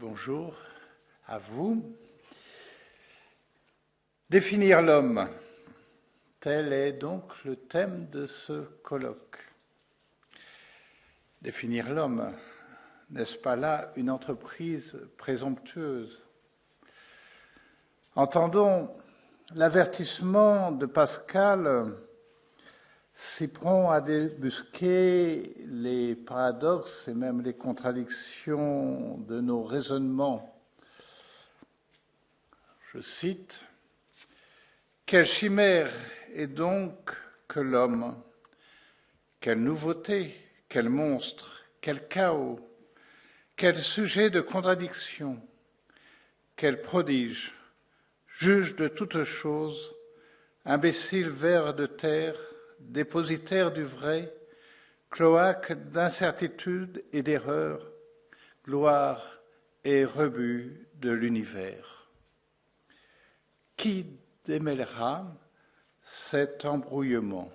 Bonjour à vous. Définir l'homme, tel est donc le thème de ce colloque. Définir l'homme, n'est-ce pas là une entreprise présomptueuse? Entendons l'avertissement de Pascal, si prompt à débusquer les paradoxes et même les contradictions de nos raisonnements. Je cite, « Quelle chimère est donc que l'homme? Quelle nouveauté, quel monstre, quel chaos, quel sujet de contradiction, quel prodige, juge de toutes choses, imbécile ver de terre, dépositaire du vrai, cloaque d'incertitude et d'erreur, gloire et rebut de l'univers. Qui démêlera cet embrouillement?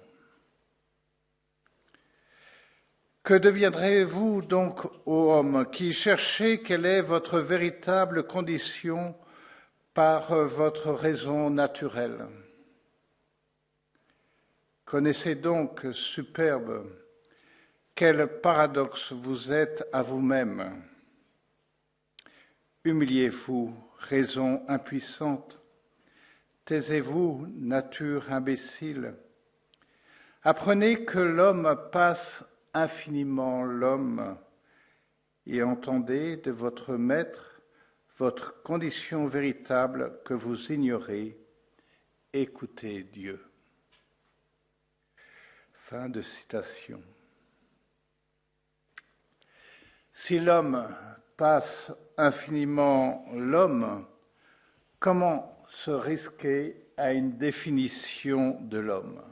Que deviendrez-vous donc, ô homme, qui cherchez quelle est votre véritable condition par votre raison naturelle? Connaissez donc, superbe, quel paradoxe vous êtes à vous-même. Humiliez-vous, raison impuissante. Taisez-vous, nature imbécile. Apprenez que l'homme passe infiniment l'homme et entendez de votre maître votre condition véritable que vous ignorez. Écoutez Dieu. Fin de citation. Si l'homme passe infiniment l'homme, comment se risquer à une définition de l'homme?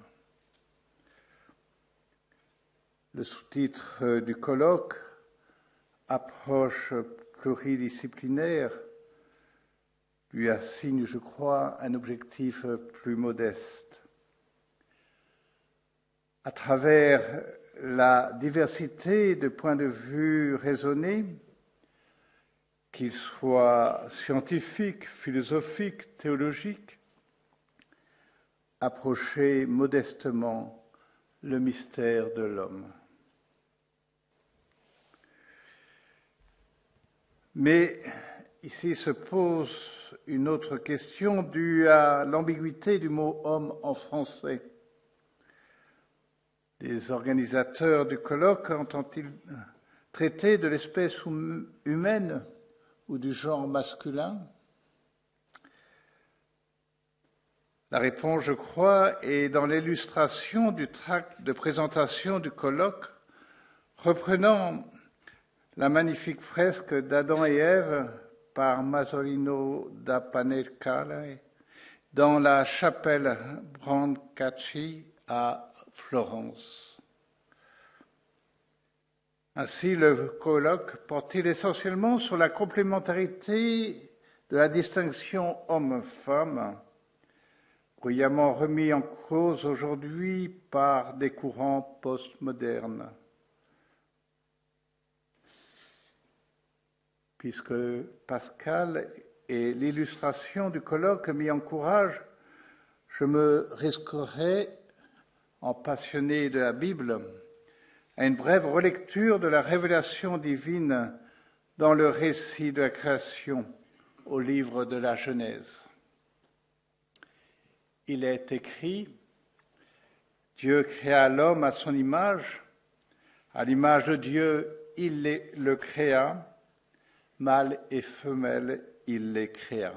Le sous-titre du colloque, approche pluridisciplinaire, lui assigne, je crois, un objectif plus modeste. À travers la diversité de points de vue raisonnés, qu'ils soient scientifiques, philosophiques, théologiques, approcher modestement le mystère de l'homme. Mais ici se pose une autre question due à l'ambiguïté du mot « homme » en français. Les organisateurs du colloque entendent-ils traiter de l'espèce humaine ou du genre masculin? La réponse, je crois, est dans l'illustration du tract de présentation du colloque, reprenant la magnifique fresque d'Adam et Ève par Masolino da Panencale dans la chapelle Brancacci à Florence. Ainsi, le colloque porte-t-il essentiellement sur la complémentarité de la distinction homme-femme, bruyamment remis en cause aujourd'hui par des courants postmodernes. Puisque Pascal est l'illustration du colloque m'y encourage, je me risquerai, en passionné de la Bible, à une brève relecture de la révélation divine dans le récit de la création au livre de la Genèse. Il est écrit « Dieu créa l'homme à son image, à l'image de Dieu, il le créa, mâle et femelle, il les créa. »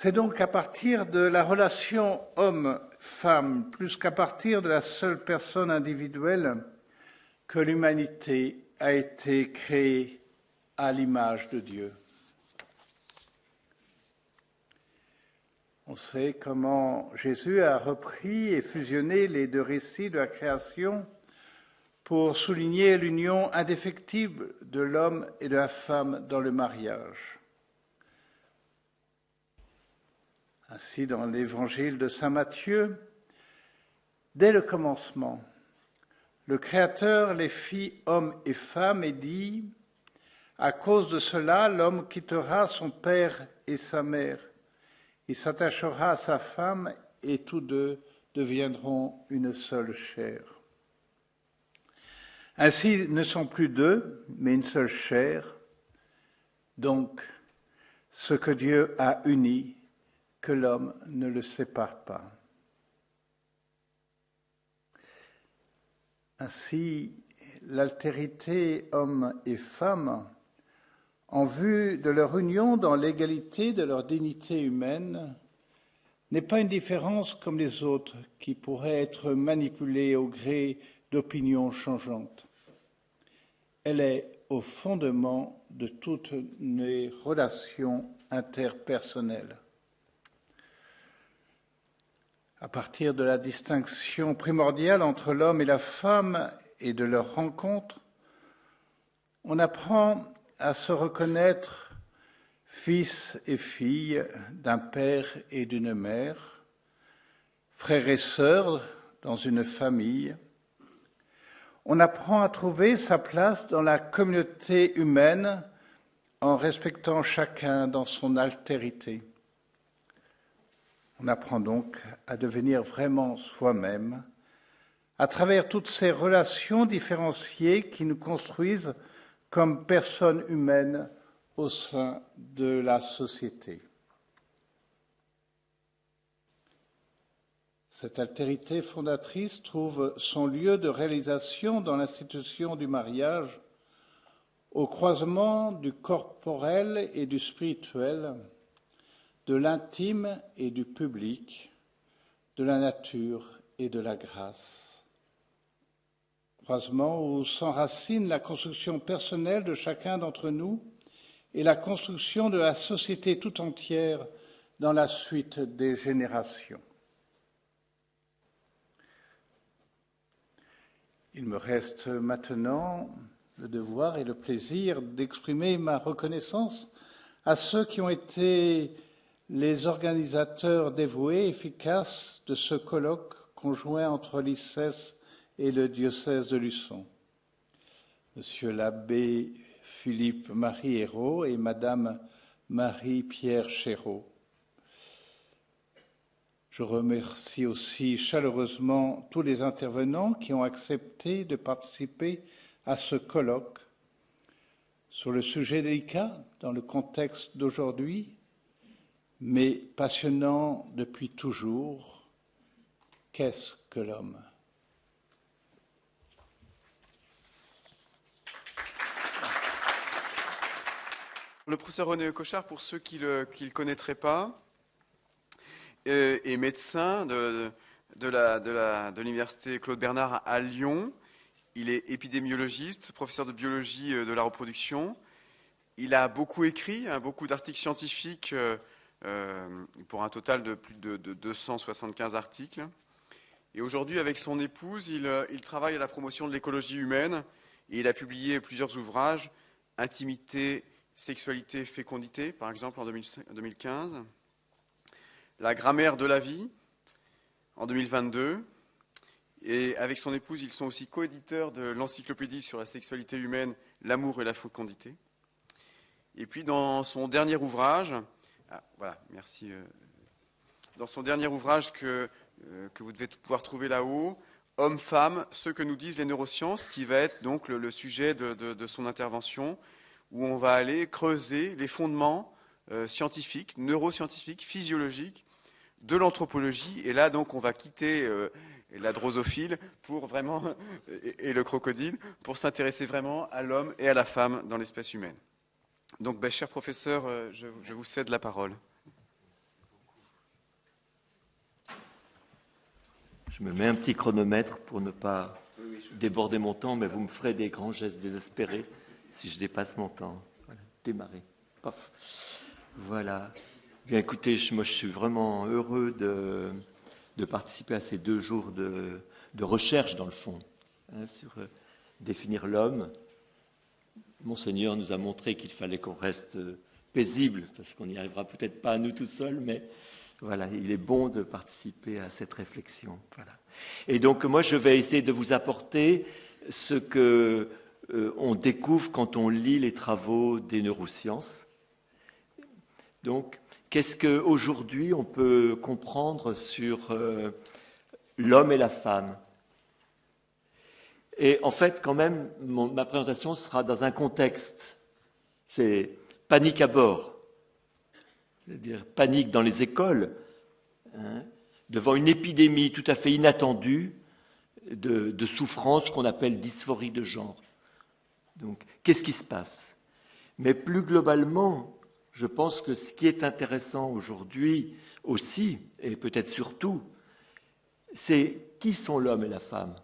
C'est donc à partir de la relation homme-femme, plus qu'à partir de la seule personne individuelle, que l'humanité a été créée à l'image de Dieu. On sait comment Jésus a repris et fusionné les deux récits de la création pour souligner l'union indéfectible de l'homme et de la femme dans le mariage. Ainsi, dans l'évangile de saint Matthieu, dès le commencement, le Créateur les fit hommes et femmes et dit, à cause de cela, l'homme quittera son père et sa mère. Il s'attachera à sa femme et tous deux deviendront une seule chair. Ainsi, ils ne sont plus deux, mais une seule chair. Donc, ce que Dieu a uni, que l'homme ne le sépare pas. Ainsi, l'altérité homme et femme, en vue de leur union dans l'égalité de leur dignité humaine, n'est pas une différence comme les autres qui pourraient être manipulée au gré d'opinions changeantes. Elle est au fondement de toutes les relations interpersonnelles. À partir de la distinction primordiale entre l'homme et la femme et de leur rencontre, on apprend à se reconnaître fils et filles d'un père et d'une mère, frères et sœurs dans une famille. On apprend à trouver sa place dans la communauté humaine en respectant chacun dans son altérité. On apprend donc à devenir vraiment soi-même à travers toutes ces relations différenciées qui nous construisent comme personnes humaines au sein de la société. Cette altérité fondatrice trouve son lieu de réalisation dans l'institution du mariage, au croisement du corporel et du spirituel, de l'intime et du public, de la nature et de la grâce. Croisement où s'enracine la construction personnelle de chacun d'entre nous et la construction de la société tout entière dans la suite des générations. Il me reste maintenant le devoir et le plaisir d'exprimer ma reconnaissance à ceux qui ont été les organisateurs dévoués et efficaces de ce colloque conjoint entre l'ICES et le diocèse de Luçon. Monsieur l'abbé Philippe-Marie Hérault et Madame Marie-Pierre Chéreau. Je remercie aussi chaleureusement tous les intervenants qui ont accepté de participer à ce colloque sur le sujet délicat dans le contexte d'aujourd'hui, mais passionnant depuis toujours. Qu'est-ce que l'homme ? Le professeur René Cochard, pour ceux qui le connaîtraient pas, est médecin de l'université Claude Bernard à Lyon. Il est épidémiologiste, professeur de biologie de la reproduction. Il a beaucoup écrit, beaucoup d'articles scientifiques, pour un total de plus de 275 articles. Et aujourd'hui, avec son épouse, il travaille à la promotion de l'écologie humaine et il a publié plusieurs ouvrages, Intimité, Sexualité, Fécondité, par exemple en 2015, La grammaire de la vie en 2022, et avec son épouse, ils sont aussi coéditeurs de l'encyclopédie sur la sexualité humaine, l'amour et la fécondité. Et puis dans son dernier ouvrage, dans son dernier ouvrage que vous devez pouvoir trouver là-haut, Hommes-Femmes, ce que nous disent les neurosciences, qui va être donc le sujet de son intervention, où on va aller creuser les fondements scientifiques, neuroscientifiques, physiologiques de l'anthropologie. Et là, donc, on va quitter la drosophile pour vraiment, et le crocodile pour s'intéresser vraiment à l'homme et à la femme dans l'espèce humaine. Donc, cher professeur, je vous cède la parole. Je me mets un petit chronomètre pour ne pas déborder mon temps, mais vous me ferez des grands gestes désespérés si je dépasse mon temps. Voilà, démarrer. Paf. Voilà. Bien, écoutez, moi, je suis vraiment heureux de participer à ces 2 jours de recherche, dans le fond, sur définir l'homme. Monseigneur nous a montré qu'il fallait qu'on reste paisible, parce qu'on n'y arrivera peut-être pas à nous tout seuls, mais voilà, il est bon de participer à cette réflexion. Voilà. Et donc moi je vais essayer de vous apporter ce que on découvre quand on lit les travaux des neurosciences. Donc qu'est-ce qu'aujourd'hui on peut comprendre sur l'homme et la femme? Et en fait, quand même, ma présentation sera dans un contexte. C'est panique à bord, c'est-à-dire panique dans les écoles, hein, devant une épidémie tout à fait inattendue de souffrance qu'on appelle dysphorie de genre. Donc, qu'est-ce qui se passe? Mais plus globalement, je pense que ce qui est intéressant aujourd'hui aussi, et peut-être surtout, c'est qui sont l'homme et la femme?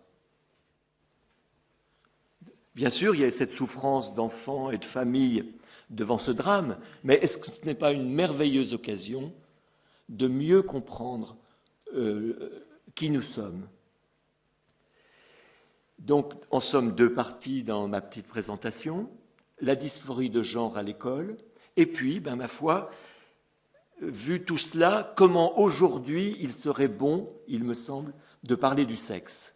Bien sûr, il y a cette souffrance d'enfants et de familles devant ce drame, mais est-ce que ce n'est pas une merveilleuse occasion de mieux comprendre qui nous sommes? Donc, en somme, deux parties dans ma petite présentation, la dysphorie de genre à l'école, et puis, ma foi, vu tout cela, comment aujourd'hui il serait bon, il me semble, de parler du sexe.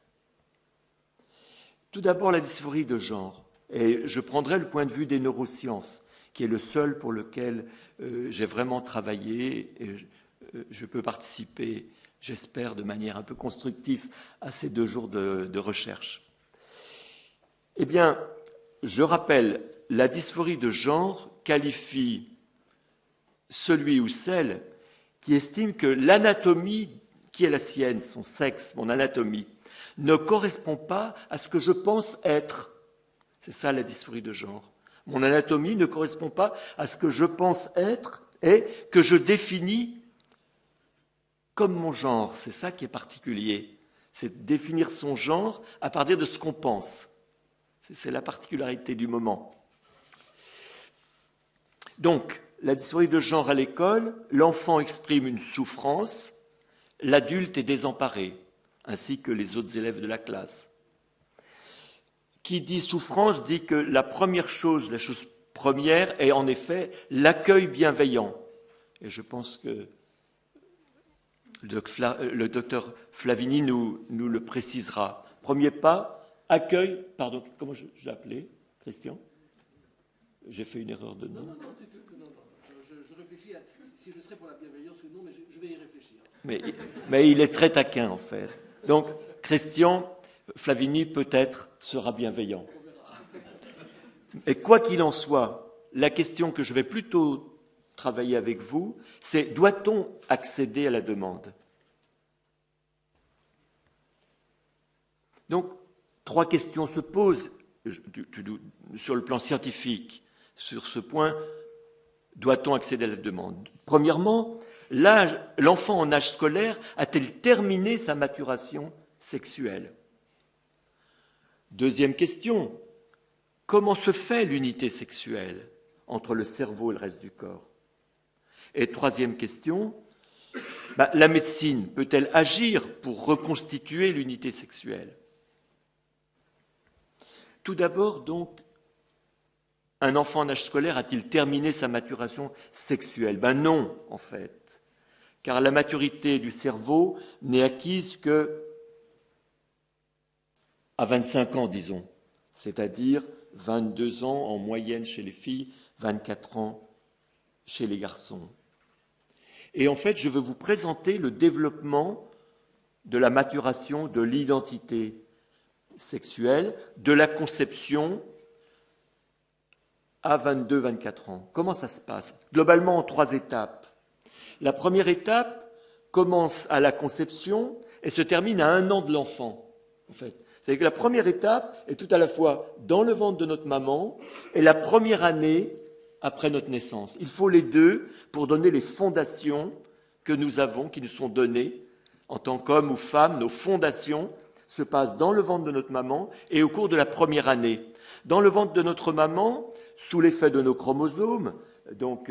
Tout d'abord, la dysphorie de genre. Et je prendrai le point de vue des neurosciences, qui est le seul pour lequel j'ai vraiment travaillé et je peux participer, j'espère, de manière un peu constructive à ces 2 jours de recherche. Eh bien, je rappelle, la dysphorie de genre qualifie celui ou celle qui estime que l'anatomie qui est la sienne, son sexe, mon anatomie, ne correspond pas à ce que je pense être. C'est ça la dysphorie de genre. Mon anatomie ne correspond pas à ce que je pense être et que je définis comme mon genre. C'est ça qui est particulier. C'est définir son genre à partir de ce qu'on pense. C'est la particularité du moment. Donc, la dysphorie de genre à l'école, l'enfant exprime une souffrance, l'adulte est désemparé, ainsi que les autres élèves de la classe. Qui dit souffrance dit que la chose première est en effet l'accueil bienveillant. Et je pense que le docteur Flavini nous le précisera. Premier pas, accueil, pardon, comment je l'ai appelé, Christian? J'ai fait une erreur de nom. Non, je réfléchis à si je serais pour la bienveillance ou non, mais je vais y réfléchir. Mais il est très taquin, en fait. Donc, Christian, Flavini, peut-être, sera bienveillant. Et quoi qu'il en soit, la question que je vais plutôt travailler avec vous, c'est doit-on accéder à la demande? Donc, 3 questions se posent sur le plan scientifique. Sur ce point, doit-on accéder à la demande? Premièrement, l'enfant en âge scolaire a-t-il terminé sa maturation sexuelle? Deuxième question, comment se fait l'unité sexuelle entre le cerveau et le reste du corps? Et troisième question, la médecine peut-elle agir pour reconstituer l'unité sexuelle? Tout d'abord, donc, un enfant en âge scolaire a-t-il terminé sa maturation sexuelle? Non, en fait, car la maturité du cerveau n'est acquise que à 25 ans, disons, c'est-à-dire 22 ans en moyenne chez les filles, 24 ans chez les garçons. Et en fait, je veux vous présenter le développement de la maturation de l'identité sexuelle, de la conception à 22-24 ans. Comment ça se passe? Globalement, en 3 étapes. La première étape commence à la conception et se termine à 1 an de l'enfant, en fait. C'est-à-dire que la première étape est tout à la fois dans le ventre de notre maman et la première année après notre naissance. Il faut les deux pour donner les fondations que nous avons, qui nous sont données en tant qu'hommes ou femmes. Nos fondations se passent dans le ventre de notre maman et au cours de la première année. Dans le ventre de notre maman, sous l'effet de nos chromosomes, donc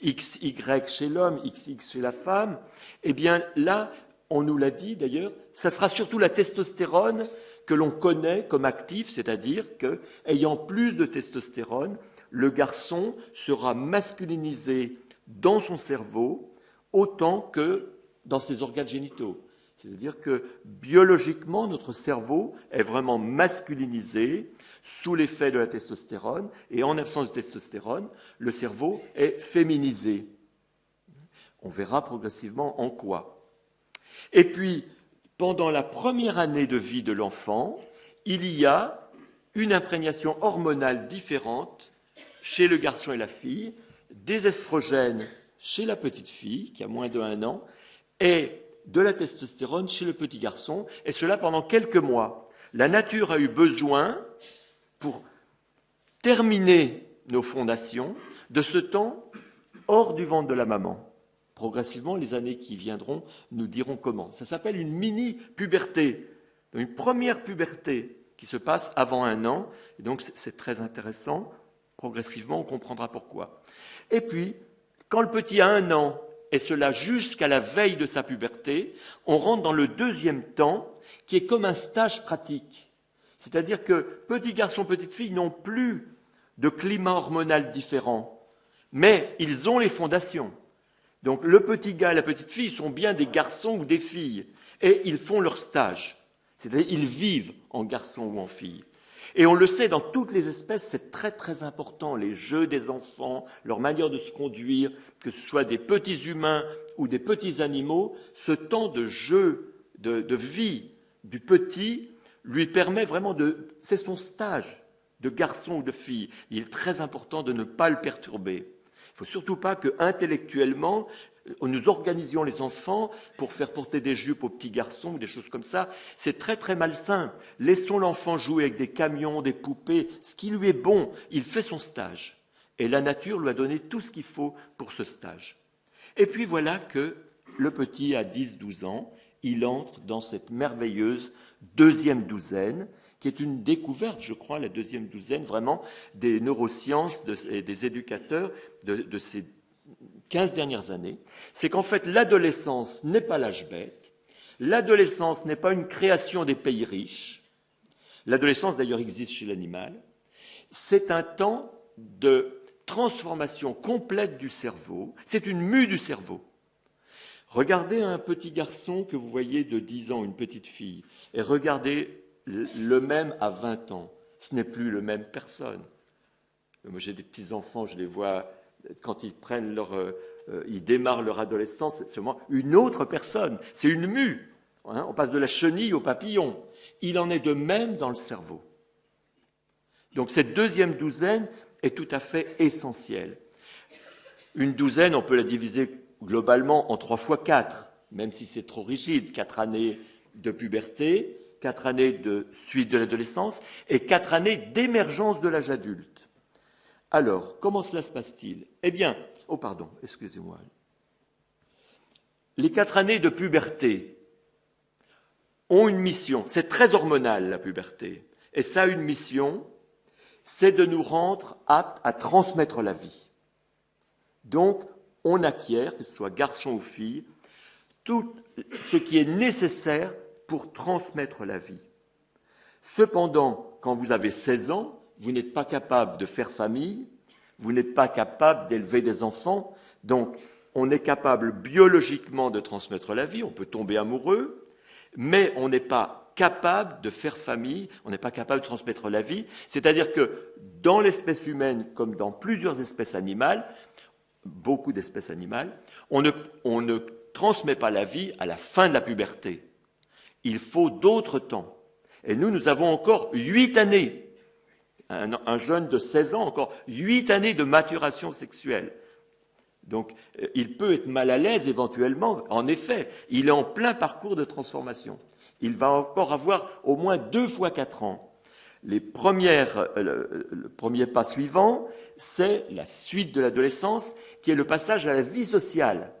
XY chez l'homme, XX chez la femme, eh bien là, on nous l'a dit d'ailleurs, ça sera surtout la testostérone que l'on connaît comme actif, c'est-à-dire qu'ayant plus de testostérone, le garçon sera masculinisé dans son cerveau autant que dans ses organes génitaux. C'est-à-dire que biologiquement, notre cerveau est vraiment masculinisé sous l'effet de la testostérone, et en absence de testostérone, le cerveau est féminisé. On verra progressivement en quoi. Et puis, pendant la première année de vie de l'enfant, il y a une imprégnation hormonale différente chez le garçon et la fille, des estrogènes chez la petite fille, qui a moins de 1 an, et de la testostérone chez le petit garçon, et cela pendant quelques mois. La nature a eu besoin, pour terminer nos fondations, de ce temps hors du ventre de la maman. Progressivement, les années qui viendront nous diront comment. Ça s'appelle une mini-puberté, une première puberté qui se passe avant 1 an, et donc c'est très intéressant. Progressivement, on comprendra pourquoi. Et puis, quand le petit a 1 an, et cela jusqu'à la veille de sa puberté, on rentre dans le deuxième temps, qui est comme un stage pratique. C'est-à-dire que petit garçon, petite fille n'ont plus de climat hormonal différent, mais ils ont les fondations. Donc le petit gars et la petite fille sont bien des garçons ou des filles, et ils font leur stage. C'est-à-dire qu'ils vivent en garçon ou en fille. Et on le sait, dans toutes les espèces, c'est très très important, les jeux des enfants, leur manière de se conduire, que ce soit des petits humains ou des petits animaux, ce temps de jeu, de vie du petit lui permet vraiment c'est son stage de garçon ou de fille. Il est très important de ne pas le perturber. Il ne faut surtout pas qu'intellectuellement, nous organisions les enfants pour faire porter des jupes aux petits garçons ou des choses comme ça. C'est très très malsain. Laissons l'enfant jouer avec des camions, des poupées, ce qui lui est bon. Il fait son stage. Et la nature lui a donné tout ce qu'il faut pour ce stage. Et puis voilà que le petit, à 10-12 ans, il entre dans cette merveilleuse deuxième douzaine, qui est une découverte, je crois, la deuxième douzaine, vraiment, des neurosciences et des éducateurs de ces 15 dernières années. C'est qu'en fait, l'adolescence n'est pas l'âge bête, l'adolescence n'est pas une création des pays riches, l'adolescence d'ailleurs existe chez l'animal, c'est un temps de transformation complète du cerveau, c'est une mue du cerveau. Regardez un petit garçon que vous voyez de 10 ans, une petite fille, et regardez le même à 20 ans. Ce n'est plus le même personne. Moi, j'ai des petits-enfants, je les vois, quand ils démarrent leur adolescence, c'est seulement une autre personne. C'est une mue. Hein, on passe de la chenille au papillon. Il en est de même dans le cerveau. Donc cette deuxième douzaine est tout à fait essentielle. Une douzaine, on peut la diviser globalement en 3 fois 4, même si c'est trop rigide. 4 années de puberté, 4 années de suite de l'adolescence et 4 années d'émergence de l'âge adulte. Alors, comment cela se passe-t-il ? Eh bien, excusez-moi. Les 4 années de puberté ont une mission. C'est très hormonal, la puberté. Et ça a une mission, c'est de nous rendre aptes à transmettre la vie. Donc, on acquiert, que ce soit garçon ou fille, tout ce qui est nécessaire pour transmettre la vie. Cependant, quand vous avez 16 ans, vous n'êtes pas capable de faire famille, vous n'êtes pas capable d'élever des enfants, donc on est capable biologiquement de transmettre la vie, on peut tomber amoureux, mais on n'est pas capable de faire famille, on n'est pas capable de transmettre la vie, c'est-à-dire que dans l'espèce humaine, comme dans plusieurs espèces animales, beaucoup d'espèces animales, on ne transmet pas la vie à la fin de la puberté. Il faut d'autres temps. Et nous avons encore 8 années. Un jeune de 16 ans, encore 8 années de maturation sexuelle. Donc, il peut être mal à l'aise éventuellement. En effet, il est en plein parcours de transformation. Il va encore avoir au moins 2 fois 4 ans. Le premier pas suivant, c'est la suite de l'adolescence, qui est le passage à la vie sociale.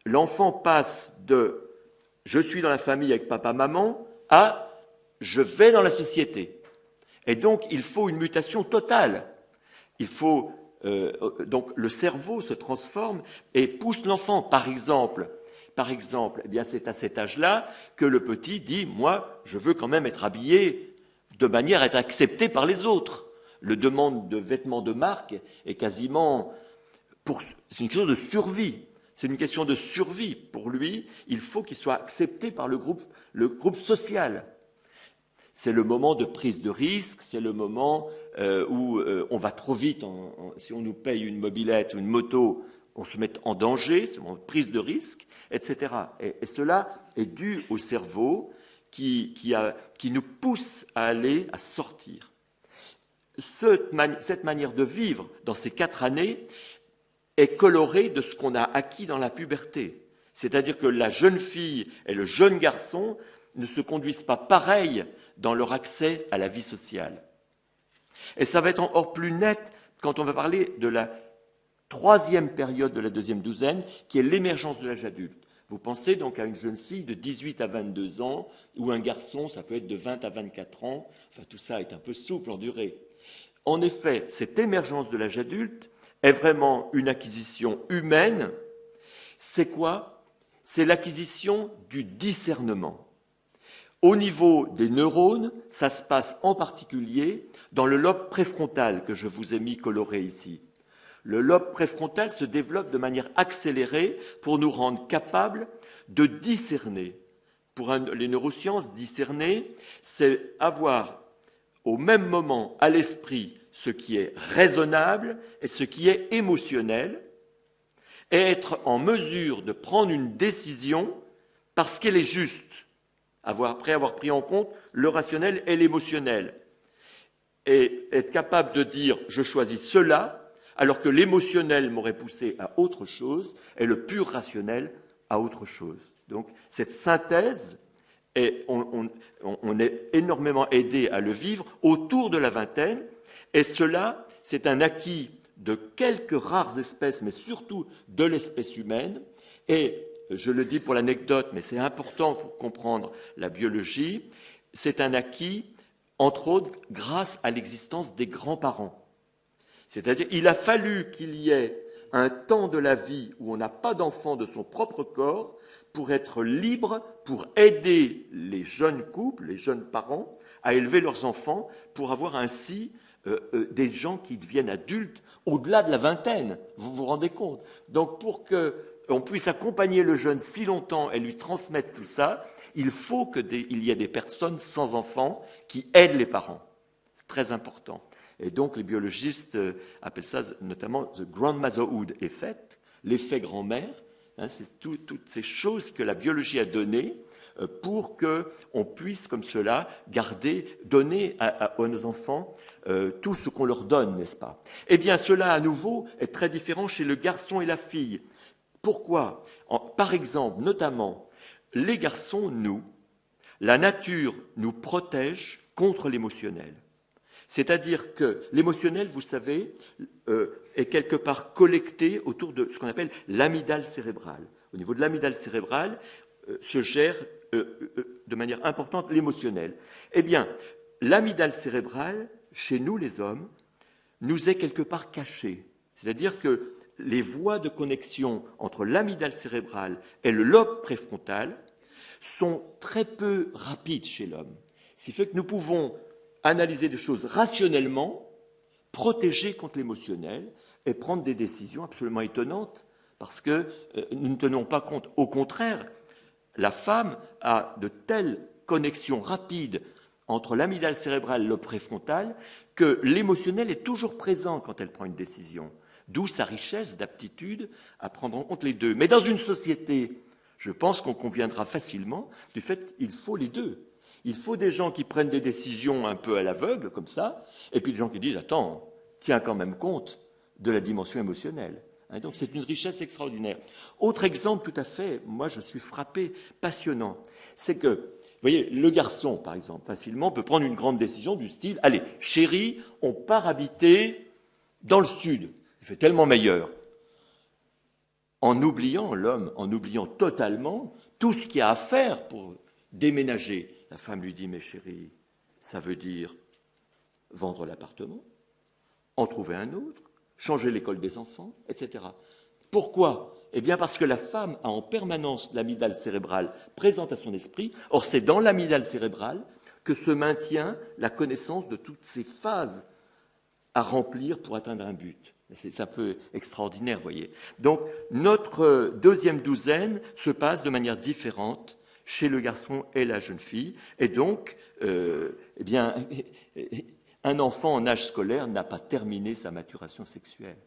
L'enfant passe de « je suis dans la famille avec papa-maman » à « je vais dans la société ». Et donc, il faut une mutation totale. Donc, le cerveau se transforme et pousse l'enfant. Par exemple, eh bien, c'est à cet âge-là que le petit dit « moi, je veux quand même être habillé de manière à être accepté par les autres ». Le demande de vêtements de marque est quasiment... c'est une question de survie. C'est une question de survie. Pour lui, il faut qu'il soit accepté par le groupe social. C'est le moment de prise de risque, c'est le moment où on va trop vite. Si on nous paye une mobilette ou une moto, on se met en danger, c'est le moment de prise de risque, etc. Et cela est dû au cerveau qui nous pousse à aller, à sortir. Cette manière de vivre dans ces 4 années est colorée de ce qu'on a acquis dans la puberté. C'est-à-dire que la jeune fille et le jeune garçon ne se conduisent pas pareil dans leur accès à la vie sociale. Et ça va être encore plus net quand on va parler de la 3e période de la 2e douzaine, qui est l'émergence de l'âge adulte. Vous pensez donc à une jeune fille de 18 à 22 ans, ou un garçon, ça peut être de 20 à 24 ans, enfin tout ça est un peu souple en durée. En effet, cette émergence de l'âge adulte est vraiment une acquisition humaine. C'est quoi? C'est l'acquisition du discernement. Au niveau des neurones, ça se passe en particulier dans le lobe préfrontal que je vous ai mis coloré ici. Le lobe préfrontal se développe de manière accélérée pour nous rendre capables de discerner. Pour les neurosciences, discerner, c'est avoir au même moment à l'esprit ce qui est raisonnable et ce qui est émotionnel, et être en mesure de prendre une décision parce qu'elle est juste, après avoir pris en compte le rationnel et l'émotionnel, et être capable de dire « je choisis cela », alors que l'émotionnel m'aurait poussé à autre chose et le pur rationnel à autre chose. Donc cette synthèse, on est énormément aidé à le vivre autour de la vingtaine, et cela, c'est un acquis de quelques rares espèces, mais surtout de l'espèce humaine. Et je le dis pour l'anecdote, mais c'est important pour comprendre la biologie, c'est un acquis, entre autres, grâce à l'existence des grands-parents. C'est-à-dire, il a fallu qu'il y ait un temps de la vie où on n'a pas d'enfant de son propre corps pour être libre, pour aider les jeunes couples, les jeunes parents, à élever leurs enfants, pour avoir ainsi des gens qui deviennent adultes au-delà de la vingtaine. Vous vous rendez compte? Donc, pour qu'on puisse accompagner le jeune si longtemps et lui transmettre tout ça, il faut qu'il y ait des personnes sans enfants qui aident les parents. C'est très important. Et donc, les biologistes appellent ça notamment « the grandmotherhood effect », l'effet grand-mère. Hein, c'est toutes ces choses que la biologie a données pour qu'on puisse, comme cela, donner à nos enfants tout ce qu'on leur donne, n'est-ce pas? Eh bien, cela, à nouveau, est très différent chez le garçon et la fille. Pourquoi? Par exemple, notamment, les garçons, la nature nous protège contre l'émotionnel. C'est-à-dire que l'émotionnel, vous savez, est quelque part collecté autour de ce qu'on appelle l'amygdale cérébrale. Au niveau de l'amygdale cérébrale, se gère de manière importante l'émotionnel. Eh bien, l'amygdale cérébrale, chez nous les hommes, nous est quelque part cachée. C'est-à-dire que les voies de connexion entre l'amygdale cérébrale et le lobe préfrontal sont très peu rapides chez l'homme. Ce qui fait que nous pouvons analyser des choses rationnellement, protéger contre l'émotionnel et prendre des décisions absolument étonnantes parce que nous ne tenons pas compte. Au contraire, la femme a de telles connexions rapides entre l'amygdale cérébrale et le préfrontal que l'émotionnel est toujours présent quand elle prend une décision. D'où sa richesse d'aptitude à prendre en compte les deux. Mais dans une société, je pense qu'on conviendra facilement du fait qu'il faut les deux. Il faut des gens qui prennent des décisions un peu à l'aveugle, comme ça, et puis des gens qui disent « Attends, tiens quand même compte de la dimension émotionnelle ». Donc c'est une richesse extraordinaire. Autre exemple tout à fait, moi je suis frappé, passionnant, c'est que, vous voyez, le garçon, par exemple, facilement peut prendre une grande décision du style « Allez, chérie, on part habiter dans le sud, il fait tellement meilleur ». En oubliant l'homme, en oubliant totalement tout ce qu'il y a à faire pour déménager. La femme lui dit « Mais chérie, ça veut dire vendre l'appartement, en trouver un autre, changer l'école des enfants, etc. » Pourquoi? Eh bien parce que la femme a en permanence l'amygdale cérébrale présente à son esprit. Or, c'est dans l'amygdale cérébrale que se maintient la connaissance de toutes ces phases à remplir pour atteindre un but. C'est un peu extraordinaire, vous voyez. Donc, notre deuxième douzaine se passe de manière différente chez le garçon et la jeune fille. Et donc, eh bien, un enfant en âge scolaire n'a pas terminé sa maturation sexuelle.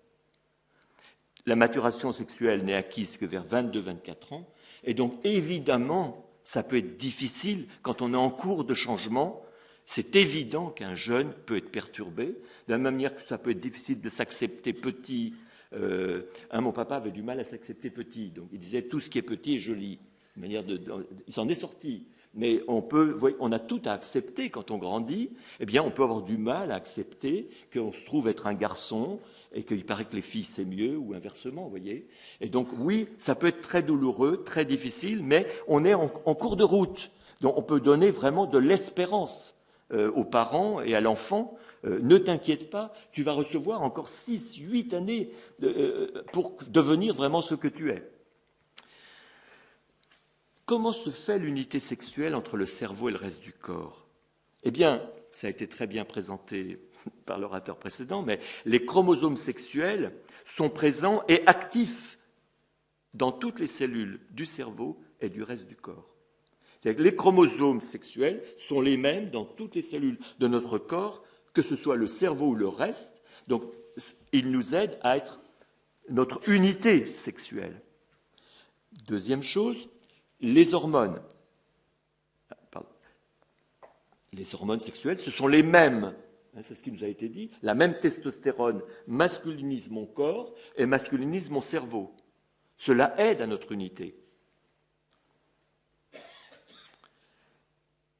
La maturation sexuelle n'est acquise que vers 22-24 ans. Et donc, évidemment, ça peut être difficile quand on est en cours de changement. C'est évident qu'un jeune peut être perturbé, de la même manière que ça peut être difficile de s'accepter petit. Mon papa avait du mal à s'accepter petit, donc il disait tout ce qui est petit est joli. Il s'en est sorti. Mais on a tout à accepter quand on grandit. Eh bien, on peut avoir du mal à accepter qu'on se trouve être un garçon et qu'il paraît que les filles c'est mieux ou inversement, vous voyez. Et donc, oui, ça peut être très douloureux, très difficile, mais on est en cours de route. Donc, on peut donner vraiment de l'espérance aux parents et à l'enfant. Ne t'inquiète pas, tu vas recevoir encore 6, 8 années pour devenir vraiment ce que tu es. Comment se fait l'unité sexuelle entre le cerveau et le reste du corps? Eh bien, ça a été très bien présenté par l'orateur précédent, mais les chromosomes sexuels sont présents et actifs dans toutes les cellules du cerveau et du reste du corps. C'est-à-dire que les chromosomes sexuels sont les mêmes dans toutes les cellules de notre corps, que ce soit le cerveau ou le reste. Donc, ils nous aident à être notre unité sexuelle. Deuxième chose, les hormones. Les hormones sexuelles, ce sont les mêmes. C'est ce qui nous a été dit. La même testostérone masculinise mon corps et masculinise mon cerveau. Cela aide à notre unité.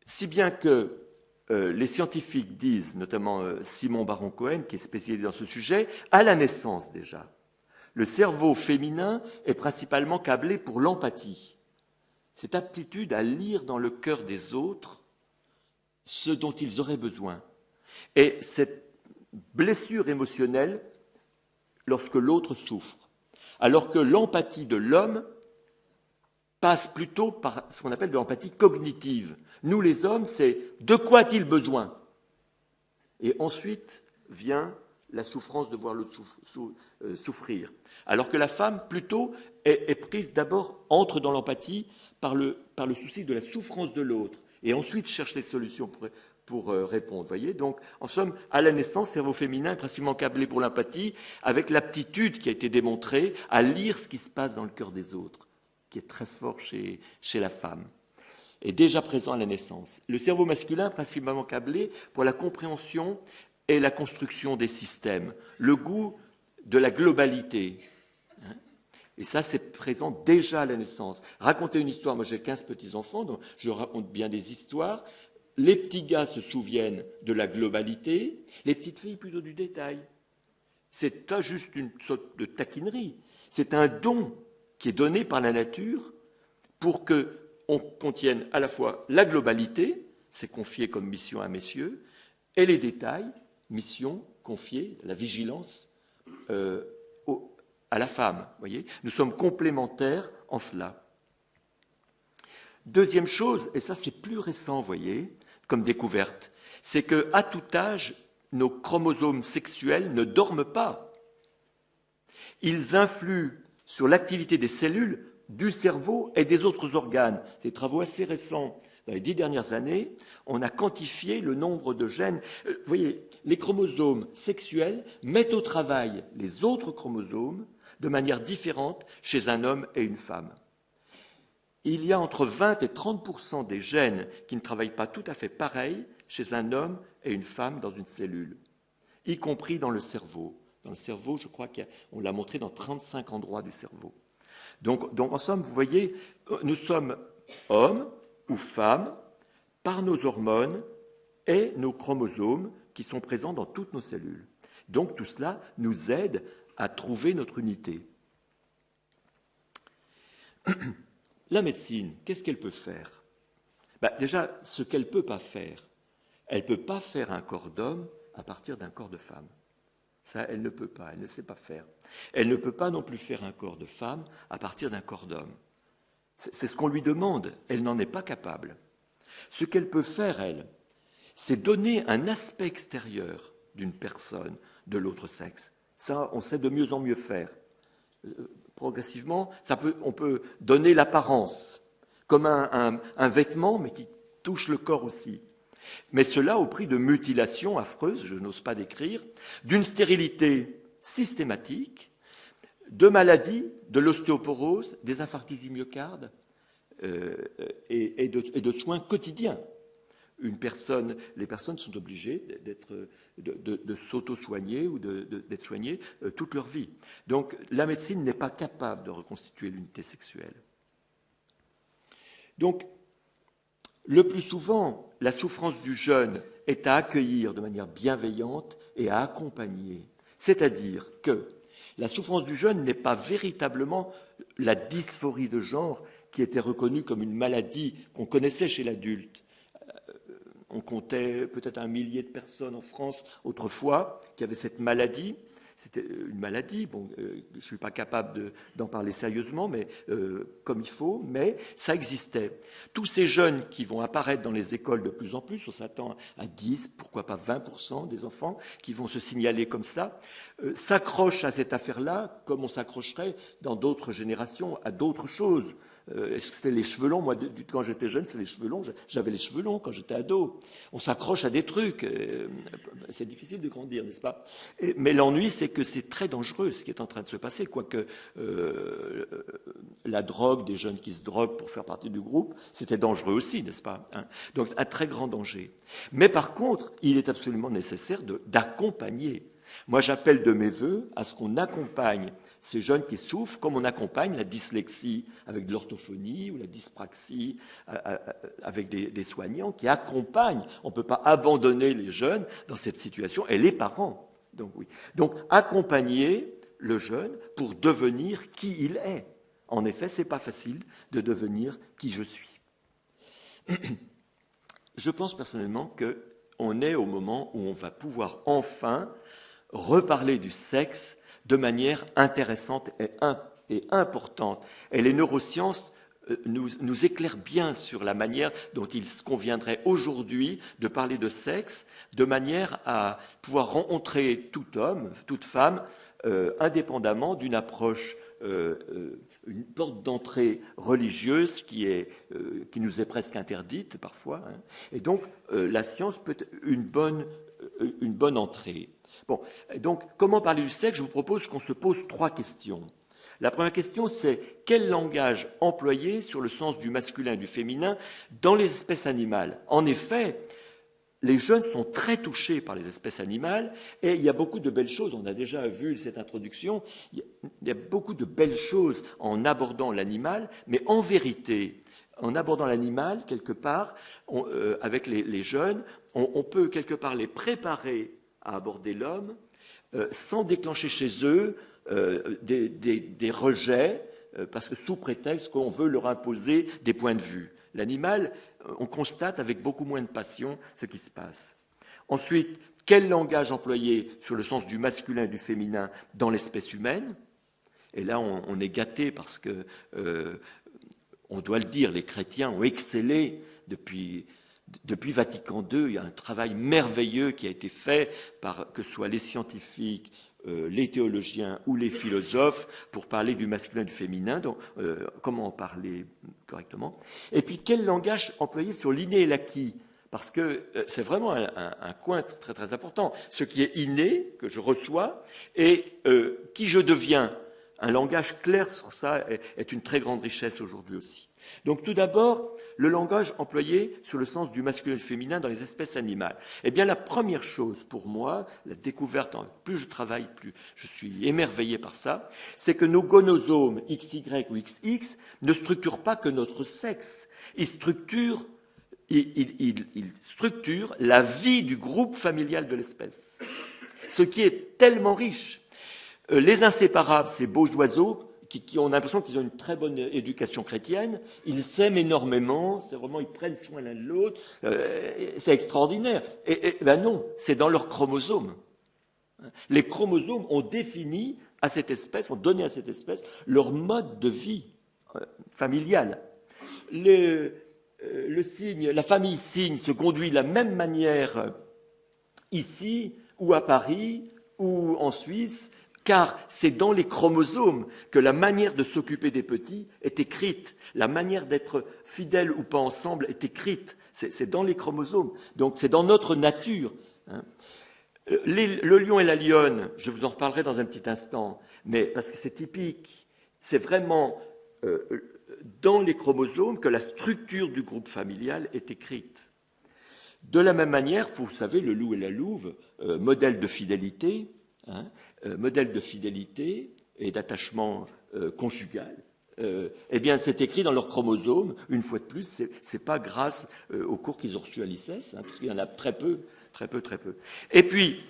Si bien que les scientifiques disent, notamment Simon Baron-Cohen, qui est spécialisé dans ce sujet, à la naissance déjà, le cerveau féminin est principalement câblé pour l'empathie. Cette aptitude à lire dans le cœur des autres ce dont ils auraient besoin. Et cette blessure émotionnelle lorsque l'autre souffre. Alors que l'empathie de l'homme passe plutôt par ce qu'on appelle de l'empathie cognitive. Nous, les hommes, c'est de quoi a-t-il besoin? Et ensuite vient la souffrance de voir l'autre souffrir. Alors que la femme, plutôt, est prise d'abord, entre dans l'empathie par le souci de la souffrance de l'autre, et ensuite cherche les solutions pour répondre. Voyez. Donc, en somme, à la naissance, le cerveau féminin est principalement câblé pour l'empathie, avec l'aptitude qui a été démontrée à lire ce qui se passe dans le cœur des autres, qui est très fort chez la femme, est déjà présent à la naissance. Le cerveau masculin est principalement câblé pour la compréhension et la construction des systèmes, le goût de la globalité. Et ça, c'est présent déjà à la naissance. Raconter une histoire, moi j'ai 15 petits-enfants, donc je raconte bien des histoires. Les petits gars se souviennent de la globalité, les petites filles plutôt du détail. C'est pas juste une sorte de taquinerie, c'est un don qui est donné par la nature pour qu'on contienne à la fois la globalité, c'est confié comme mission à messieurs, et les détails, mission confiée, la vigilance, à la femme. Voyez, nous sommes complémentaires en cela. Deuxième chose, et ça c'est plus récent, voyez, comme découverte, c'est qu'à tout âge, nos chromosomes sexuels ne dorment pas. Ils influent sur l'activité des cellules, du cerveau et des autres organes. Des travaux assez récents. Dans les 10 dernières années, on a quantifié le nombre de gènes. Vous voyez, les chromosomes sexuels mettent au travail les autres chromosomes de manière différente chez un homme et une femme. Il y a entre 20 et 30% des gènes qui ne travaillent pas tout à fait pareil chez un homme et une femme dans une cellule, y compris dans le cerveau. Dans le cerveau, je crois qu'on l'a montré dans 35 endroits du cerveau. Donc en somme, vous voyez, nous sommes hommes ou femmes par nos hormones et nos chromosomes qui sont présents dans toutes nos cellules. Donc tout cela nous aide à trouver notre unité. La médecine, qu'est-ce qu'elle peut faire? Déjà, ce qu'elle ne peut pas faire, elle ne peut pas faire un corps d'homme à partir d'un corps de femme. Ça, elle ne peut pas, elle ne sait pas faire. Elle ne peut pas non plus faire un corps de femme à partir d'un corps d'homme. C'est ce qu'on lui demande, elle n'en est pas capable. Ce qu'elle peut faire, elle, c'est donner un aspect extérieur d'une personne de l'autre sexe. Ça, on sait de mieux en mieux faire. Progressivement, on peut donner l'apparence, comme un vêtement, mais qui touche le corps aussi. Mais cela au prix de mutilations affreuses, je n'ose pas décrire, d'une stérilité systématique, de maladies, de l'ostéoporose, des infarctus du myocarde et de soins quotidiens. Les personnes sont obligées de s'auto-soigner ou d'être soignées toute leur vie. Donc la médecine n'est pas capable de reconstituer l'unité sexuelle. Donc, le plus souvent, la souffrance du jeune est à accueillir de manière bienveillante et à accompagner. C'est-à-dire que la souffrance du jeune n'est pas véritablement la dysphorie de genre qui était reconnue comme une maladie qu'on connaissait chez l'adulte. On comptait peut-être 1 millier de personnes en France autrefois qui avaient cette maladie. C'était une maladie, je ne suis pas capable d'en parler sérieusement, mais comme il faut, mais ça existait. Tous ces jeunes qui vont apparaître dans les écoles de plus en plus, on s'attend à 10, pourquoi pas 20% des enfants qui vont se signaler comme ça, s'accrochent à cette affaire-là comme on s'accrocherait dans d'autres générations à d'autres choses. Est-ce que c'était les cheveux longs? Moi, quand j'étais jeune, c'est les cheveux longs. J'avais les cheveux longs quand j'étais ado. On s'accroche à des trucs. C'est difficile de grandir, n'est-ce pas? Mais l'ennui, c'est que c'est très dangereux ce qui est en train de se passer. Quoique la drogue, des jeunes qui se droguent pour faire partie du groupe, c'était dangereux aussi, n'est-ce pas? Donc un très grand danger. Mais par contre, il est absolument nécessaire d'accompagner. Moi, j'appelle de mes vœux à ce qu'on accompagne ces jeunes qui souffrent, comme on accompagne la dyslexie avec de l'orthophonie ou la dyspraxie avec des soignants qui accompagnent. On ne peut pas abandonner les jeunes dans cette situation, et les parents. Donc, oui. Donc, accompagner le jeune pour devenir qui il est. En effet, ce n'est pas facile de devenir qui je suis. Je pense personnellement qu'on est au moment où on va pouvoir enfin reparler du sexe de manière intéressante et importante. Et les neurosciences nous éclairent bien sur la manière dont il conviendrait aujourd'hui de parler de sexe, de manière à pouvoir rencontrer tout homme, toute femme, indépendamment d'une approche, une porte d'entrée religieuse qui nous est presque interdite parfois. Et donc, la science peut être une bonne entrée. Bon, donc, comment parler du sexe? Je vous propose qu'on se pose 3 questions. La première question, c'est quel langage employer sur le sens du masculin et du féminin dans les espèces animales? En effet, les jeunes sont très touchés par les espèces animales et il y a beaucoup de belles choses. On a déjà vu cette introduction. Il y a beaucoup de belles choses en abordant l'animal, mais en vérité, en abordant l'animal, quelque part, avec les jeunes, on peut quelque part les préparer à aborder l'homme sans déclencher chez eux des rejets, parce que sous prétexte qu'on veut leur imposer des points de vue. L'animal, on constate avec beaucoup moins de passion ce qui se passe. Ensuite, quel langage employer sur le sens du masculin et du féminin dans l'espèce humaine? Et là, on est gâté parce que, on doit le dire, les chrétiens ont excellé depuis Vatican II. Il y a un travail merveilleux qui a été fait par que ce soit les scientifiques, les théologiens ou les philosophes pour parler du masculin et du féminin, donc comment en parler correctement. Et puis quel langage employer sur l'inné et l'acquis, parce que c'est vraiment un coin très très important. Ce qui est inné, que je reçois, et qui je deviens. Un langage clair sur ça est une très grande richesse aujourd'hui aussi. Donc tout d'abord, le langage employé sur le sens du masculin et du féminin dans les espèces animales. Eh bien, la première chose pour moi, la découverte, plus je travaille, plus je suis émerveillé par ça, c'est que nos gonosomes XY ou XX ne structurent pas que notre sexe. Ils structurent la vie du groupe familial de l'espèce. Ce qui est tellement riche. Les inséparables, ces beaux oiseaux, qui ont l'impression qu'ils ont une très bonne éducation chrétienne, ils s'aiment énormément, c'est vraiment, ils prennent soin l'un de l'autre, c'est extraordinaire. Et ben non, c'est dans leurs chromosomes. Les chromosomes ont défini à cette espèce, ont donné à cette espèce leur mode de vie familial. Le cygne, la famille cygne se conduit de la même manière ici, ou à Paris, ou en Suisse, car c'est dans les chromosomes que la manière de s'occuper des petits est écrite, la manière d'être fidèle ou pas ensemble est écrite, c'est dans les chromosomes, donc c'est dans notre nature. Le lion et la lionne, je vous en reparlerai dans un petit instant, mais parce que c'est typique, c'est vraiment dans les chromosomes que la structure du groupe familial est écrite. De la même manière, vous savez, le loup et la louve, modèle de fidélité, modèle de fidélité et d'attachement conjugal, eh bien, c'est écrit dans leurs chromosomes. Une fois de plus, c'est pas grâce aux cours qu'ils ont reçus à l'ICES, puisqu'il y en a très peu. Et puis,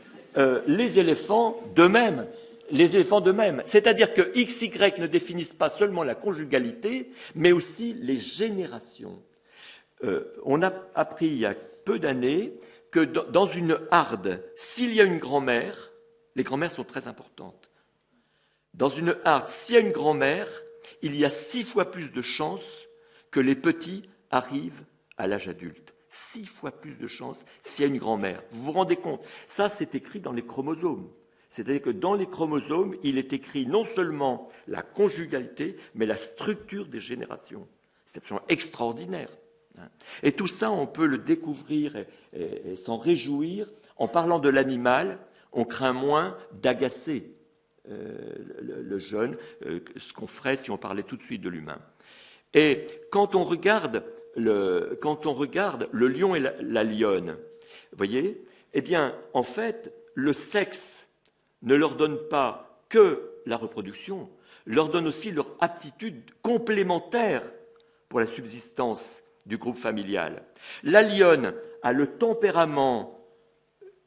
les éléphants d'eux-mêmes. C'est-à-dire que XY ne définissent pas seulement la conjugalité, mais aussi les générations. On a appris il y a peu d'années que dans une harde, s'il y a une grand-mère, les grand-mères sont très importantes. Dans une harde, s'il y a une grand-mère, il y a 6 fois plus de chances que les petits arrivent à l'âge adulte. 6 fois plus de chances s'il y a une grand-mère. Vous vous rendez compte? Ça, c'est écrit dans les chromosomes. C'est-à-dire que dans les chromosomes, il est écrit non seulement la conjugalité, mais la structure des générations. C'est absolument extraordinaire. Et tout ça, on peut le découvrir et s'en réjouir. En parlant de l'animal, on craint moins d'agacer le jeune, ce qu'on ferait si on parlait tout de suite de l'humain. Et quand on regarde le lion et la lionne, vous voyez, eh bien, en fait, le sexe ne leur donne pas que la reproduction, leur donne aussi leur aptitude complémentaire pour la subsistance du groupe familial. La lionne a le tempérament,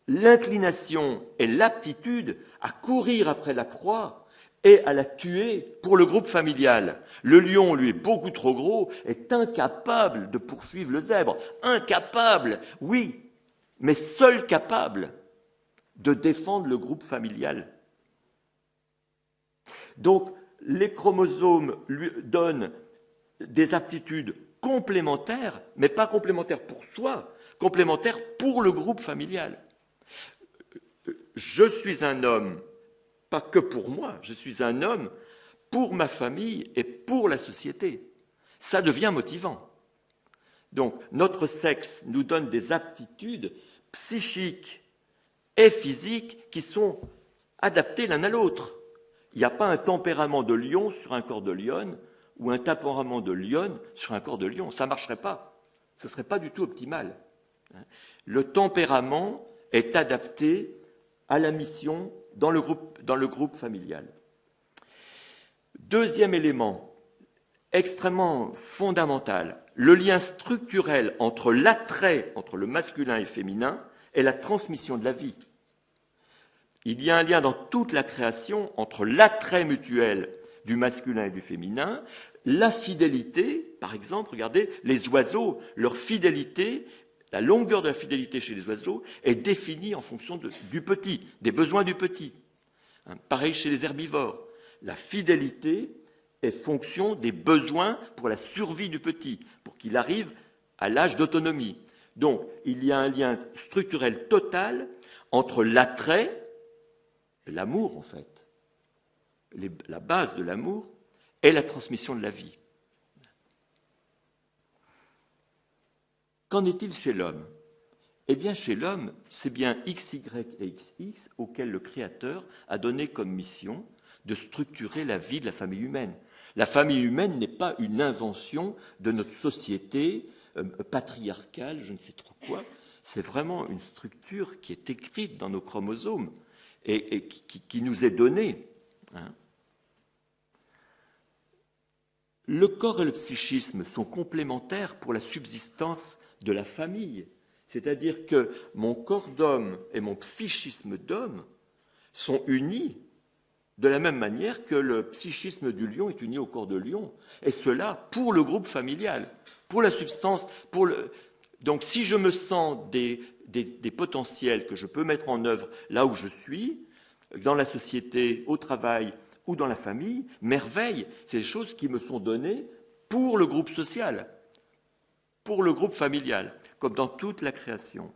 l'inclination et l'aptitude à courir après la proie et à la tuer pour le groupe familial. Le lion, lui, est beaucoup trop gros, est incapable de poursuivre le zèbre. Incapable, oui, mais seul capable de défendre le groupe familial. Donc, les chromosomes lui donnent des aptitudes complémentaires, mais pas complémentaires pour soi, complémentaires pour le groupe familial. Je suis un homme, pas que pour moi, je suis un homme pour ma famille et pour la société. Ça devient motivant. Donc, notre sexe nous donne des aptitudes psychiques et physiques qui sont adaptées l'un à l'autre. Il n'y a pas un tempérament de lion sur un corps de lionne ou un tempérament de lionne sur un corps de lion. Ça ne marcherait pas. Ce ne serait pas du tout optimal. Le tempérament est adapté à la mission dans le groupe familial. Deuxième élément, extrêmement fondamental, le lien structurel entre l'attrait entre le masculin et le féminin et la transmission de la vie. Il y a un lien dans toute la création entre l'attrait mutuel du masculin et du féminin, la fidélité, par exemple, regardez, les oiseaux, leur fidélité, la longueur de la fidélité chez les oiseaux est définie en fonction du petit, des besoins du petit. Pareil chez les herbivores. La fidélité est fonction des besoins pour la survie du petit, pour qu'il arrive à l'âge d'autonomie. Donc, il y a un lien structurel total entre l'attrait, l'amour en fait, la base de l'amour, et la transmission de la vie. Qu'en est-il chez l'homme? Eh bien, chez l'homme, c'est bien XY et XX auxquels le Créateur a donné comme mission de structurer la vie de la famille humaine. La famille humaine n'est pas une invention de notre société patriarcale, je ne sais trop quoi. C'est vraiment une structure qui est écrite dans nos chromosomes et qui nous est donnée. Le corps et le psychisme sont complémentaires pour la subsistance de la famille. C'est-à-dire que mon corps d'homme et mon psychisme d'homme sont unis de la même manière que le psychisme du lion est uni au corps de lion. Et cela pour le groupe familial, pour la substance. Donc si je me sens des potentiels que je peux mettre en œuvre là où je suis, dans la société, au travail ou dans la famille, merveille, c'est des choses qui me sont données pour le groupe social, pour le groupe familial, comme dans toute la création.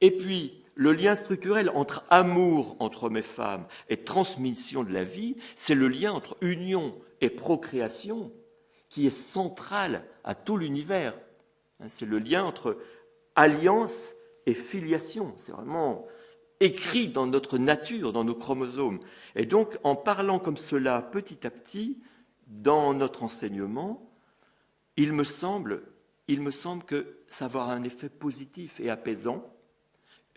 Et puis, le lien structurel entre amour entre hommes et femmes et transmission de la vie, c'est le lien entre union et procréation qui est central à tout l'univers. C'est le lien entre alliance et filiation. C'est vraiment écrit dans notre nature, dans nos chromosomes. Et donc, en parlant comme cela, petit à petit, dans notre enseignement, il me semble que ça va avoir un effet positif et apaisant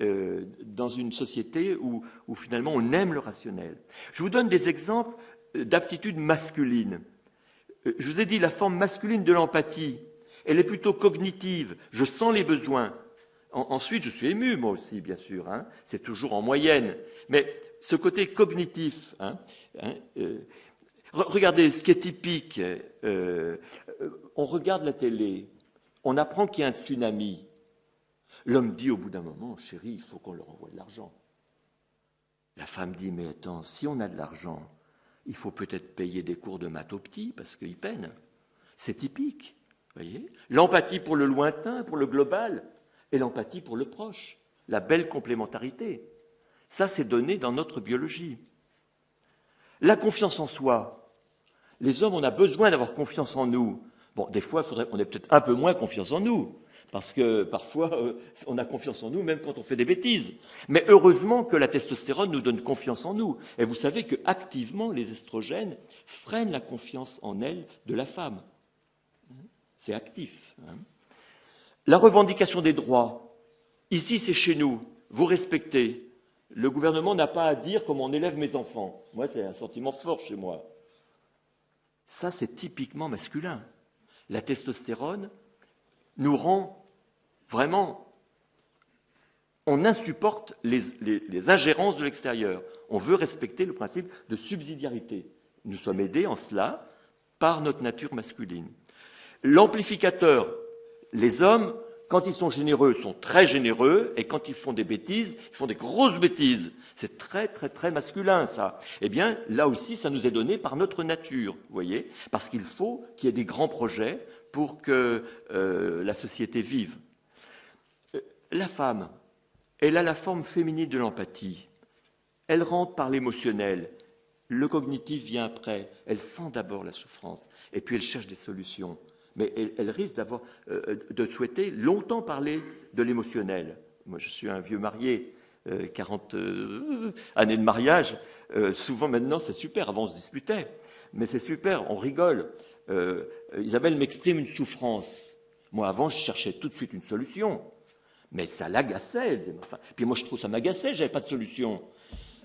dans une société où finalement on aime le rationnel. Je vous donne des exemples d'aptitudes masculines. Je vous ai dit la forme masculine de l'empathie, elle est plutôt cognitive, je sens les besoins. Ensuite, je suis ému, moi aussi, bien sûr, hein, c'est toujours en moyenne. Mais ce côté cognitif, regardez, ce qui est typique, on regarde la télé, on apprend qu'il y a un tsunami. L'homme dit au bout d'un moment, chérie, il faut qu'on leur envoie de l'argent. La femme dit, mais attends, si on a de l'argent, il faut peut-être payer des cours de maths aux petits parce qu'ils peinent. C'est typique, voyez. L'empathie pour le lointain, pour le global, et l'empathie pour le proche, la belle complémentarité. Ça, c'est donné dans notre biologie. La confiance en soi. Les hommes, on a besoin d'avoir confiance en nous. Bon, des fois, on ait peut-être un peu moins confiance en nous, parce que parfois, on a confiance en nous même quand on fait des bêtises. Mais heureusement que la testostérone nous donne confiance en nous. Et vous savez qu'activement, les estrogènes freinent la confiance en elle de la femme. C'est actif. La revendication des droits. Ici, c'est chez nous. Vous respectez. Le gouvernement n'a pas à dire comment on élève mes enfants. Moi, c'est un sentiment fort chez moi. Ça, c'est typiquement masculin. La testostérone nous rend vraiment... On insupporte les ingérences de l'extérieur. On veut respecter le principe de subsidiarité. Nous sommes aidés en cela par notre nature masculine. L'amplificateur, les hommes, quand ils sont généreux, sont très généreux, et quand ils font des bêtises, ils font des grosses bêtises. C'est très, très, très masculin, ça. Eh bien, là aussi, ça nous est donné par notre nature, vous voyez, parce qu'il faut qu'il y ait des grands projets pour que la société vive. La femme, elle a la forme féminine de l'empathie. Elle rentre par l'émotionnel. Le cognitif vient après. Elle sent d'abord la souffrance, et puis elle cherche des solutions. Mais elle risque de souhaiter longtemps parler de l'émotionnel. Moi, je suis un vieux marié, 40 années de mariage. Souvent, maintenant, c'est super. Avant, on se disputait. Mais c'est super, on rigole. Isabelle m'exprime une souffrance. Moi, avant, je cherchais tout de suite une solution. Mais ça l'agaçait. Enfin, puis moi, je trouve ça m'agaçait, je n'avais pas de solution.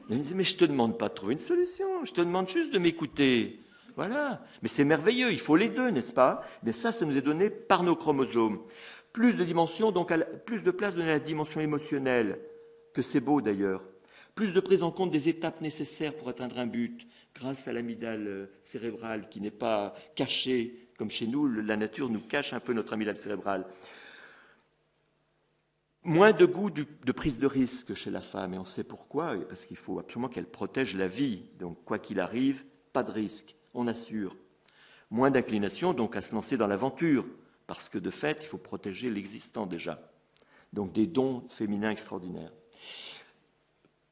Elle me disait, mais je ne te demande pas de trouver une solution, je te demande juste de m'écouter. Voilà, mais c'est merveilleux, il faut les deux, n'est-ce pas? Mais ça nous est donné par nos chromosomes. Plus de dimensions, donc plus de place donnée à la dimension émotionnelle, que c'est beau d'ailleurs. Plus de prise en compte des étapes nécessaires pour atteindre un but, grâce à l'amygdale cérébrale qui n'est pas cachée, comme chez nous, la nature nous cache un peu notre amygdale cérébrale. Moins de goût de prise de risque chez la femme, et on sait pourquoi, parce qu'il faut absolument qu'elle protège la vie. Donc, quoi qu'il arrive, pas de risque. On assure. Moins d'inclination donc à se lancer dans l'aventure, parce que de fait, il faut protéger l'existant déjà. Donc des dons féminins extraordinaires.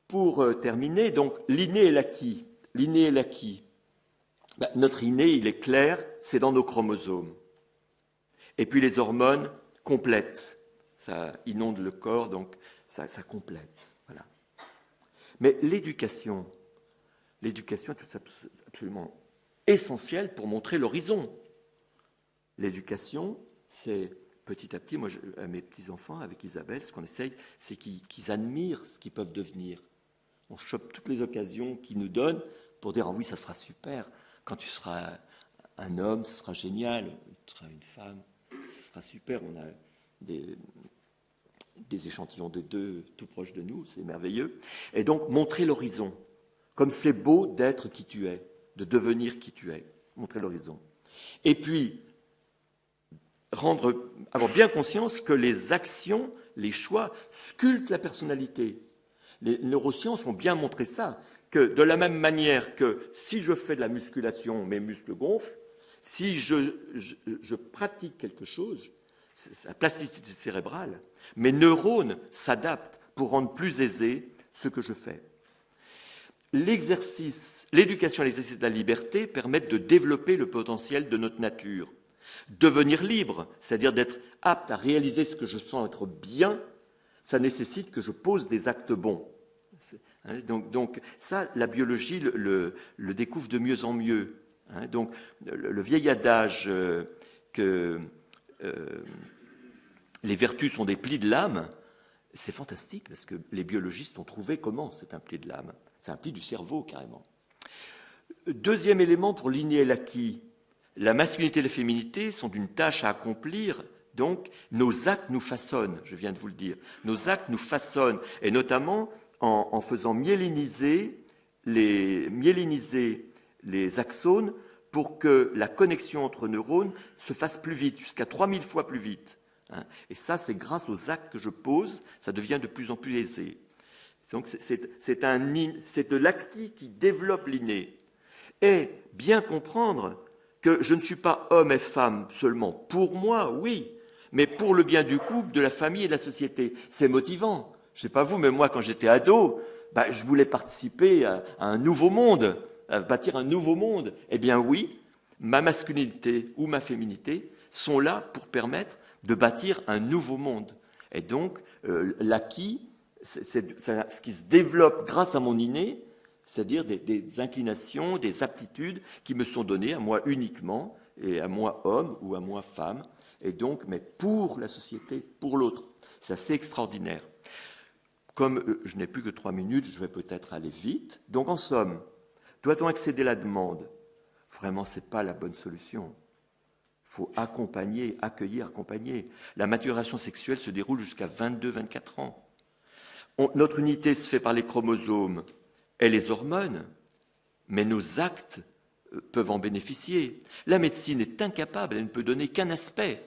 Pour terminer, donc l'inné et l'acquis. L'inné et l'acquis. Notre inné, il est clair, c'est dans nos chromosomes. Et puis les hormones complètent. Ça inonde le corps, donc ça complète. Voilà. Mais l'éducation est absolument essentiel pour montrer l'horizon. L'éducation, c'est petit à petit, moi, à mes petits-enfants, avec Isabelle, ce qu'on essaye, c'est qu'ils admirent ce qu'ils peuvent devenir. On chope toutes les occasions qu'ils nous donnent pour dire « Ah oui, ça sera super, quand tu seras un homme, ce sera génial, tu seras une femme, ce sera super, on a des échantillons de deux tout proches de nous, c'est merveilleux. » Et donc, montrer l'horizon, comme c'est beau d'être qui tu es, de devenir qui tu es, montrer l'horizon. Et puis, avoir bien conscience que les actions, les choix, sculptent la personnalité. Les neurosciences ont bien montré ça, que de la même manière que si je fais de la musculation, mes muscles gonflent, si je pratique quelque chose, sa plasticité cérébrale, mes neurones s'adaptent pour rendre plus aisé ce que je fais. L'éducation et l'exercice de la liberté permettent de développer le potentiel de notre nature. Devenir libre, c'est-à-dire d'être apte à réaliser ce que je sens être bien, ça nécessite que je pose des actes bons. Donc ça, la biologie le découvre de mieux en mieux. Donc le vieil adage que les vertus sont des plis de l'âme, c'est fantastique parce que les biologistes ont trouvé comment c'est un pli de l'âme. C'est un pli du cerveau carrément. Deuxième élément pour l'inné et l'acquis, la masculinité et la féminité sont d'une tâche à accomplir. Donc, nos actes nous façonnent, je viens de vous le dire. Nos actes nous façonnent, et notamment en faisant myéliniser les axones pour que la connexion entre neurones se fasse plus vite, jusqu'à 3000 fois plus vite. Et ça, c'est grâce aux actes que je pose, ça devient de plus en plus aisé. Donc, c'est de l'acquis qui développe l'inné. Et bien comprendre que je ne suis pas homme et femme seulement pour moi, oui, mais pour le bien du couple, de la famille et de la société. C'est motivant. Je ne sais pas vous, mais moi, quand j'étais ado, je voulais participer à un nouveau monde, à bâtir un nouveau monde. Eh bien oui, ma masculinité ou ma féminité sont là pour permettre de bâtir un nouveau monde. Et donc, l'acquis, c'est ce qui se développe grâce à mon inné, c'est-à-dire des inclinations, des aptitudes qui me sont données à moi uniquement, et à moi homme ou à moi femme, et donc, mais pour la société, pour l'autre. C'est assez extraordinaire. Comme je n'ai plus que 3 minutes, je vais peut-être aller vite. Donc, en somme, doit-on accéder à la demande? Vraiment, ce n'est pas la bonne solution. Il faut accompagner, accueillir, accompagner. La maturation sexuelle se déroule jusqu'à 22-24 ans. Notre unité se fait par les chromosomes et les hormones, mais nos actes peuvent en bénéficier. La médecine est incapable, elle ne peut donner qu'un aspect.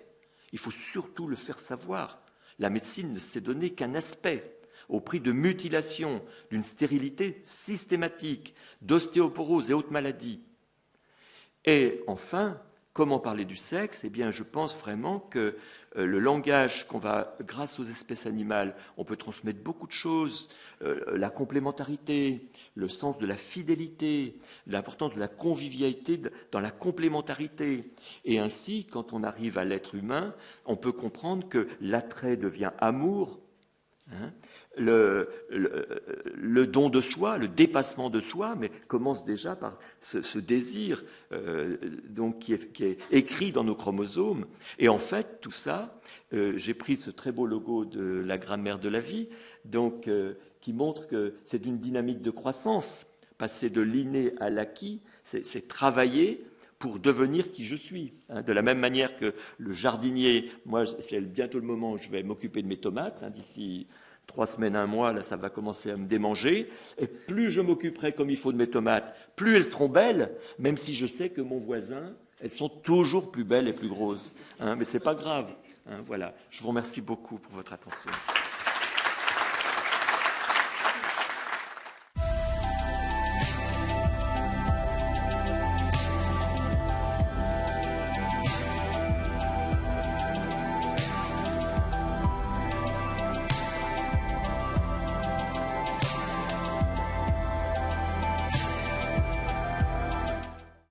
Il faut surtout le faire savoir. La médecine ne sait donner qu'un aspect, au prix de mutilations, d'une stérilité systématique, d'ostéoporose et autres maladies. Et enfin, comment parler du sexe? Eh bien, je pense vraiment que le langage qu'on va, grâce aux espèces animales, on peut transmettre beaucoup de choses, la complémentarité, le sens de la fidélité, l'importance de la convivialité dans la complémentarité. Et ainsi, quand on arrive à l'être humain, on peut comprendre que l'attrait devient amour, le don de soi, le dépassement de soi, mais commence déjà par ce désir donc qui est écrit dans nos chromosomes. Et en fait, tout ça, j'ai pris ce très beau logo de la grammaire de la vie, donc qui montre que c'est une dynamique de croissance. Passer de l'inné à l'acquis, c'est travailler pour devenir qui je suis. De la même manière que le jardinier, moi, c'est bientôt le moment où je vais m'occuper de mes tomates, d'ici 3 semaines, 1 mois, là, ça va commencer à me démanger. Et plus je m'occuperai comme il faut de mes tomates, plus elles seront belles, même si je sais que mon voisin, elles sont toujours plus belles et plus grosses. Mais ce n'est pas grave. Voilà. Je vous remercie beaucoup pour votre attention.